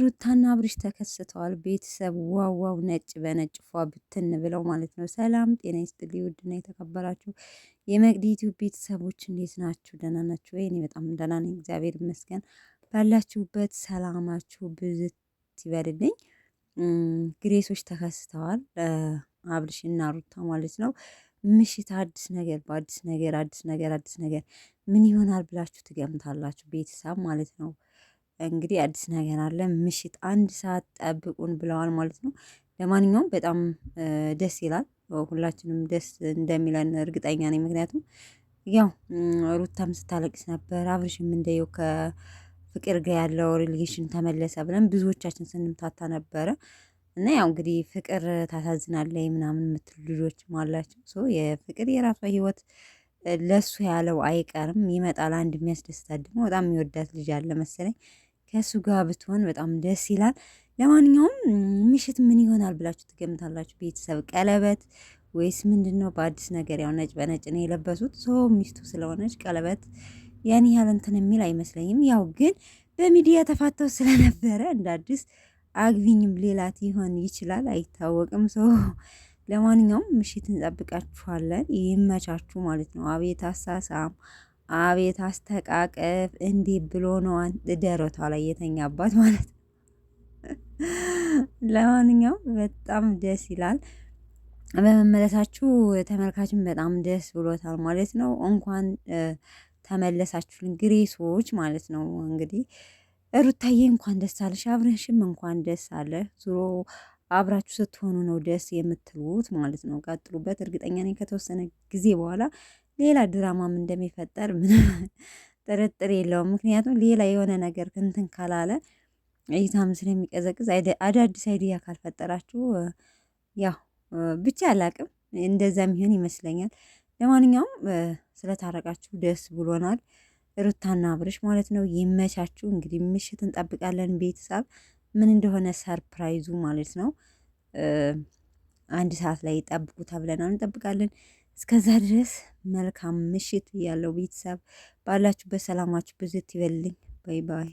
ሩታና አብርሽ ተከስተዋል። ቤተሰብ ዋው ዋው ነጭ በነጭ ፏ ብትን ብለው ማለት ነው። ሰላም ጤና ይስጥልኝ ውድና የተከበራችሁ የመቅዲ ዩቲዩብ ቤተሰቦች እንዴት ናችሁ? ደህና ናችሁ ወይ? እኔ በጣም ደህና ነኝ፣ እግዚአብሔር ይመስገን። ባላችሁበት ሰላማችሁ ብዝት ይበልልኝ። ግሬሶች ተከስተዋል፣ አብርሽና ሩታ ማለት ነው። ምሽት አዲስ ነገር በአዲስ ነገር አዲስ ነገር ምን ይሆናል ብላችሁ ትገምታላችሁ? ቤተሰብ ማለት ነው። እንግዲህ አዲስ ነገር አለ። ምሽት 1 ሰዓት ጠብቁን ብለዋል ማለት ነው። ለማንኛውም በጣም ደስ ይላል። ሁላችንም ደስ እንደሚለን እርግጠኛ ነኝ። ምክንያቱም ያው ሩታም ስታለቅስ ነበር፣ አብርሽም እንደየው ከፍቅር ጋር ያለው ሪሌሽን ተመለሰ ብለን ብዙዎቻችን ስንምታታ ነበረ። እና ያው እንግዲህ ፍቅር ታሳዝናለች ምናምን የምትሉ ልጆችም አላቸው። የፍቅር የራሷ ህይወት ለሱ ያለው አይቀርም ይመጣል። አንድ የሚያስደስታት ደግሞ በጣም የሚወዳት ልጅ አለ መሰለኝ ከእሱ ጋር ብትሆን በጣም ደስ ይላል። ለማንኛውም ምሽት ምን ይሆናል ብላችሁ ትገምታላችሁ? ቤተሰብ ቀለበት ወይስ ምንድን ነው? በአዲስ ነገር ያው ነጭ በነጭ ነው የለበሱት። ሚስቱ ስለሆነች ቀለበት ያን ያህል እንትን የሚል አይመስለኝም። ያው ግን በሚዲያ ተፋተው ስለነበረ እንደ አዲስ አግቢኝም ሌላት ይሆን ይችላል፣ አይታወቅም። ለማንኛውም ምሽት እንጠብቃችኋለን። ይመቻችሁ ማለት ነው። አቤት አሳሳም አቤት አስተቃቀፍ! እንዲህ ብሎ ነው ደረቷ ላይ የተኛባት ማለት ነው። ለማንኛውም በጣም ደስ ይላል በመመለሳችሁ። ተመልካችን በጣም ደስ ብሎታል ማለት ነው። እንኳን ተመለሳችሁልን ግሬሶች ማለት ነው። እንግዲህ ሩታዬ እንኳን ደስ አለሽ፣ አብረሽም እንኳን ደስ አለ። ዙሮ አብራችሁ ስትሆኑ ነው ደስ የምትሉት ማለት ነው። ቀጥሉበት። እርግጠኛ ነኝ ከተወሰነ ጊዜ በኋላ ሌላ ድራማም እንደሚፈጠር ምንም ጥርጥር የለውም። ምክንያቱም ሌላ የሆነ ነገር እንትን ካላለ እይታም ስለሚቀዘቅዝ አዳዲስ አይዲያ ካልፈጠራችሁ ያው ብቻ አላቅም እንደዛ የሚሆን ይመስለኛል። ለማንኛውም ስለታረቃችሁ ደስ ብሎናል። ሩታና አብርሽ ማለት ነው። ይመቻችሁ። እንግዲህ ምሽት እንጠብቃለን። ቤተሰብ ምን እንደሆነ ሰርፕራይዙ ማለት ነው። 1 ሰዓት ላይ ጠብቁ ተብለናል፣ እንጠብቃለን። እስከዛ ድረስ መልካም ምሽት ያለው ቤተሰብ ባላችሁበት ሰላማችሁ ብዝት ይበልልኝ። ባይ ባይ።